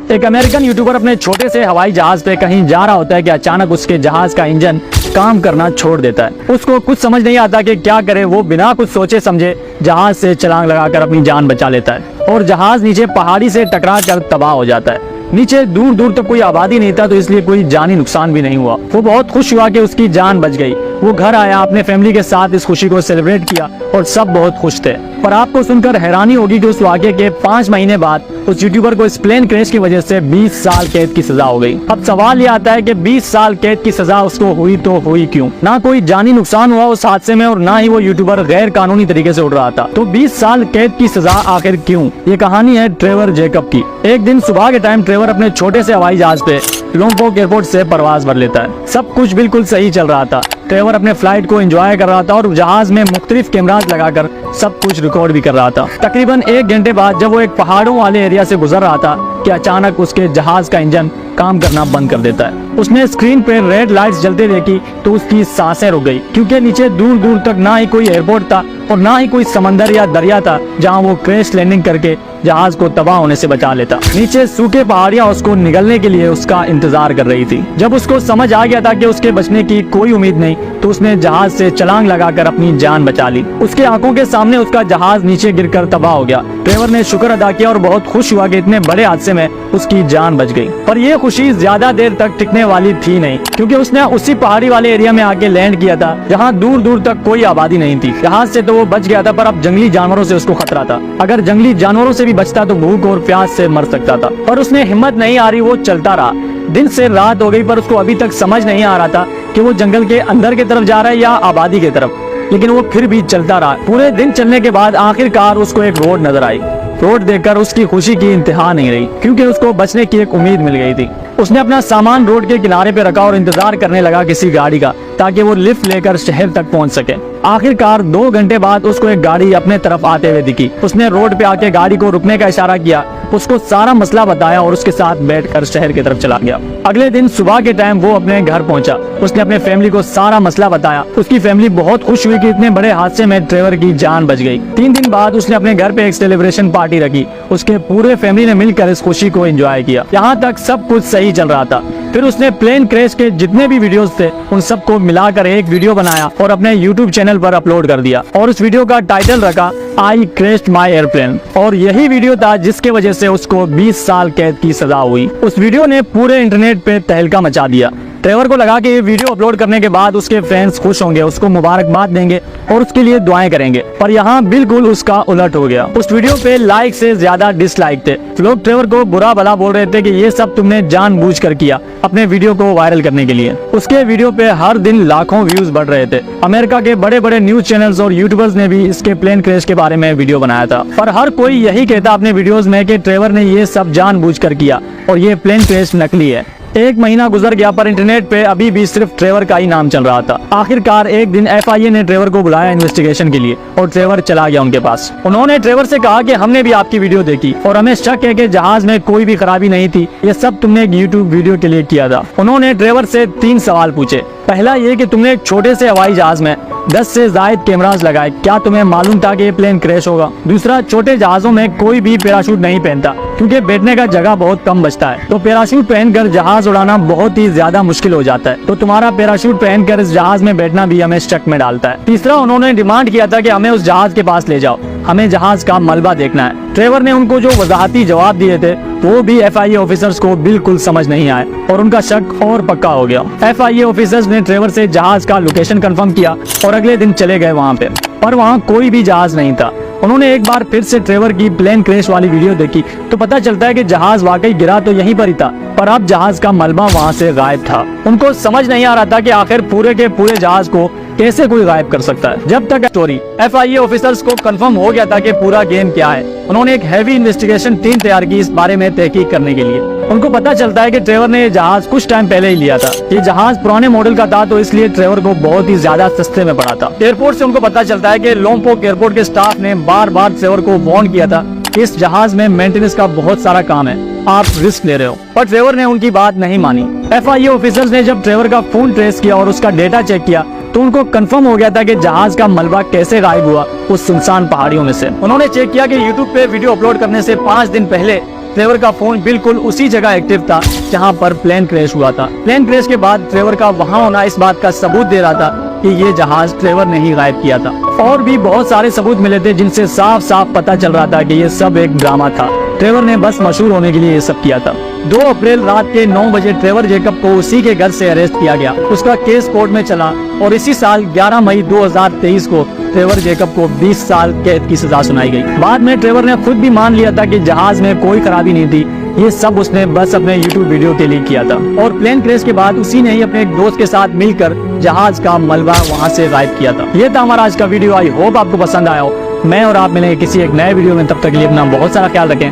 एक American YouTuber अपने छोटे से हवाई जहाज पे कहीं जा रहा होता है कि अचानक उसके जहाज का इंजन काम करना छोड़ देता है। उसको कुछ समझ नहीं आता कि क्या करे। वो बिना कुछ सोचे समझे जहाज से छलांग लगाकर अपनी जान बचा लेता है और जहाज नीचे पहाड़ी से टकरा कर तबाह हो जाता है। नीचे दूर दूर तक कोई आबादी नहीं था, तो इसलिए कोई जानी नुकसान भी नहीं हुआ। वो बहुत खुश हुआ कि उसकी जान बच गई। वो घर आया, अपने फैमिली के साथ इस खुशी को सेलिब्रेट किया और सब बहुत खुश थे। पर आपको सुनकर हैरानी होगी कि उस वाक़े के 5 महीने बाद उस यूट्यूबर को इस प्लेन क्रैश की वजह से 20 साल कैद की सजा हो गई। अब सवाल ये आता है कि 20 साल कैद की सजा उसको हुई तो हुई क्यों? ना कोई जानी नुकसान हुआ उस हादसे में और ना ही वो यूट्यूबर गैर कानूनी तरीके से उड़ रहा था। तो 20 साल कैद की सजा आखिर क्यों? ये कहानी है ट्रेवर जैकब की। एक दिन सुबह के टाइम ट्रेवर अपने छोटे से हवाई जहाज पे लोम्पोक एयरपोर्ट से परवाज भर लेता है। सब कुछ बिल्कुल सही चल रहा था। ट्रेवर अपने फ्लाइट को एंजॉय कर रहा था और जहाज में मुख्तलिफ कैमरास लगाकर सब कुछ रिकॉर्ड भी कर रहा था। तकरीबन 1 घंटे बाद जब वो एक पहाड़ों वाले एरिया से गुजर रहा था कि अचानक उसके जहाज का इंजन काम करना बंद कर देता है। उसने स्क्रीन पे रेड लाइट्स जलते देखी तो उसकी सांसें रुक गई, क्योंकि नीचे दूर दूर तक ना ही कोई एयरपोर्ट था और ना ही कोई समंदर या दरिया था जहां वो क्रैश लैंडिंग करके जहाज को तबाह होने से बचा लेता। नीचे सूखे पहाड़ियां उसको निगलने के लिए उसका इंतजार कर रही थी। जब उसको समझ आ गया था कि उसके बचने की कोई उम्मीद नहीं, तो उसने जहाज से छलांग लगाकर अपनी जान बचा ली। उसके आंखों के सामने उसका जहाज नीचे गिरकर तबाह हो गया। ट्रेवर ने शुक्र अदा किया और बहुत खुश हुआ कि इतने बड़े हादसे में उसकी जान बच गई। पर यह खुशी ज्यादा देर तक टिकने वाली थी नहीं, क्योंकि उसने उसी पहाड़ी वाले एरिया में आके लैंड किया था जहां दूर दूर तक कोई आबादी नहीं थी। जहाज से तो वो बच गया था, पर अब जंगली जानवरों से उसको खतरा था। अगर जंगली जानवरों से भी बचता तो भूख और प्यास से मर सकता था। पर उसने हिम्मत नहीं हारी, वो चलता रहा। दिन से रात हो गई, पर उसको अभी तक समझ नहीं आ रहा था कि वो जंगल के अंदर की तरफ जा रहा है या आबादी की तरफ, लेकिन वो फिर भी चलता रहा। पूरे दिन चलने के बाद आखिरकार उसको एक रोड नजर आई। रोड देखकर उसकी खुशी की इंतहा नहीं रही, क्योंकि उसको बचने की एक उम्मीद मिल गई थी। उसने अपना सामान रोड के किनारे पे रखा और इंतजार करने लगा किसी गाड़ी का, ताकि वो लिफ्ट लेकर शहर तक पहुंच सके। आखिरकार 2 घंटे बाद उसको एक गाड़ी अपने तरफ आते हुए दिखी। उसने रोड पे आके गाड़ी को रुकने का इशारा किया, उसको सारा मसला बताया और उसके साथ बैठकर शहर की तरफ चला गया। अगले दिन सुबह के टाइम वो अपने घर पहुंचा। उसने अपने फैमिली को सारा मसला बताया। उसकी फैमिली बहुत खुश हुई कि इतने बड़े हादसे में ट्रेवर की जान बच गई। 3 दिन बाद उसने अपने घर पे एक सेलिब्रेशन पार्टी रखी। उसके पूरे फैमिली ने मिलकर इस खुशी को एंजॉय किया। यहाँ तक सब कुछ सही चल रहा था। फिर उसने प्लेन क्रैश के जितने भी वीडियोस थे उन सबको मिलाकर एक वीडियो बनाया और अपने YouTube चैनल पर अपलोड कर दिया और उस वीडियो का टाइटल रखा आई क्रैश्ड माई एयरप्लेन। और यही वीडियो था जिसके वजह से उसको 20 साल कैद की सजा हुई। उस वीडियो ने पूरे इंटरनेट पे तहलका मचा दिया। ट्रेवर को लगा कि ये वीडियो अपलोड करने के बाद उसके फैंस खुश होंगे, उसको मुबारकबाद देंगे और उसके लिए दुआएं करेंगे, पर यहाँ बिल्कुल उसका उलट हो गया। उस वीडियो पे लाइक से ज्यादा डिसलाइक थे। लोग ट्रेवर को बुरा भला बोल रहे थे कि ये सब तुमने जानबूझकर किया अपने वीडियो को वायरल करने के लिए। उसके वीडियो पे हर दिन लाखों व्यूज बढ़ रहे थे। अमेरिका के बड़े बड़े न्यूज चैनल्स और यूट्यूबर्स ने भी इसके प्लेन क्रैश के बारे में वीडियो बनाया था, पर हर कोई यही कहता अपने वीडियोस में कि ट्रेवर ने ये सब जानबूझकर किया और ये प्लेन क्रैश नकली है। 1 महीना गुजर गया, पर इंटरनेट पे अभी भी सिर्फ ट्रेवर का ही नाम चल रहा था। आखिरकार एक दिन FIA ने ट्रेवर को बुलाया इन्वेस्टिगेशन के लिए और ट्रेवर चला गया उनके पास। उन्होंने ट्रेवर से कहा कि हमने भी आपकी वीडियो देखी और हमें शक है कि जहाज में कोई भी खराबी नहीं थी, ये सब तुमने एक YouTube वीडियो के लिए किया था। उन्होंने ट्रेवर से 3 सवाल पूछे। पहला ये कि तुमने एक छोटे से हवाई जहाज में 10 से ज्यादा कैमरास लगाए, क्या तुम्हें मालूम था कि ये प्लेन क्रैश होगा? दूसरा, छोटे जहाजों में कोई भी पैराशूट नहीं पहनता, क्योंकि बैठने का जगह बहुत कम बचता है, तो पैराशूट पहनकर जहाज उड़ाना बहुत ही ज्यादा मुश्किल हो जाता है। तो तुम्हारा पैराशूट पहनकर इस जहाज में बैठना भी हमें शक में डालता है। तीसरा, उन्होंने डिमांड किया था कि हमें उस जहाज के पास ले जाओ, हमें जहाज का मलबा देखना है। ट्रेवर ने उनको जो वजाहती जवाब दिए थे वो भी FIA ऑफिसर्स को बिल्कुल समझ नहीं आए और उनका शक और पक्का हो गया। FIA ऑफिसर्स ने ट्रेवर से जहाज का लोकेशन कंफर्म किया और अगले दिन चले गए वहाँ पे, पर वहाँ कोई भी जहाज नहीं था। उन्होंने एक बार फिर से ट्रेवर की प्लेन क्रैश वाली वीडियो देखी तो पता चलता है कि जहाज वाकई गिरा तो यहीं पर ही था, पर अब जहाज का मलबा वहाँ से गायब था। उनको समझ नहीं आ रहा था कि आखिर पूरे के पूरे जहाज को कैसे कोई गायब कर सकता है। जब तक स्टोरी FIA ऑफिसर्स को कंफर्म हो गया था कि पूरा गेम क्या है, उन्होंने एक हैवी इन्वेस्टिगेशन टीम तैयार की इस बारे में तहकीक करने के लिए। उनको पता चलता है कि ट्रेवर ने ये जहाज कुछ टाइम पहले ही लिया था। ये जहाज पुराने मॉडल का था, तो इसलिए ट्रेवर को बहुत ही ज्यादा सस्ते में पड़ा था। एयरपोर्ट से उनको पता चलता है कि लोम्पोक एयरपोर्ट के स्टाफ ने बार बार ट्रेवर को वार्न किया था कि इस जहाज में मेंटेनेंस का बहुत सारा काम है, आप रिस्क ले रहे हो, पर ट्रेवर ने उनकी बात नहीं मानी। FIA ऑफिसर्स ने जब ट्रेवर का फोन ट्रेस किया और उसका डेटा चेक किया तो उनको कंफर्म हो गया था कि जहाज का मलबा कैसे गायब हुआ उस सुनसान पहाड़ियों में से। उन्होंने चेक किया कि YouTube पे वीडियो अपलोड करने से 5 दिन पहले ट्रेवर का फोन बिल्कुल उसी जगह एक्टिव था जहां पर प्लेन क्रैश हुआ था। प्लेन क्रैश के बाद ट्रेवर का वहां होना इस बात का सबूत दे रहा था कि ये जहाज ट्रेवर ने ही गायब किया था। और भी बहुत सारे सबूत मिले थे जिनसे साफ साफ पता चल रहा था कि ये सब एक ड्रामा था। ट्रेवर ने बस मशहूर होने के लिए ये सब किया था। 2 अप्रैल रात के 9 बजे ट्रेवर जेकब को उसी के घर से अरेस्ट किया गया। उसका केस कोर्ट में चला और इसी साल 11 मई 2023 को ट्रेवर जेकब को 20 साल कैद की सजा सुनाई गई। बाद में ट्रेवर ने खुद भी मान लिया था कि जहाज में कोई खराबी नहीं थी, ये सब उसने बस अपने YouTube वीडियो के लिए किया था। और प्लेन क्रैश के बाद उसी ने ही अपने एक दोस्त के साथ मिलकर जहाज का मलबा वहां से गायब किया था। ये था हमारा आज का वीडियो। आई होप आपको पसंद आया हो। मैं और आप मिलेंगे किसी एक नए वीडियो में, तब तक के लिए अपना बहुत सारा ख्याल रखें।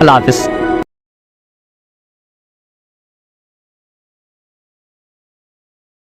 अल्लाह हाफिज।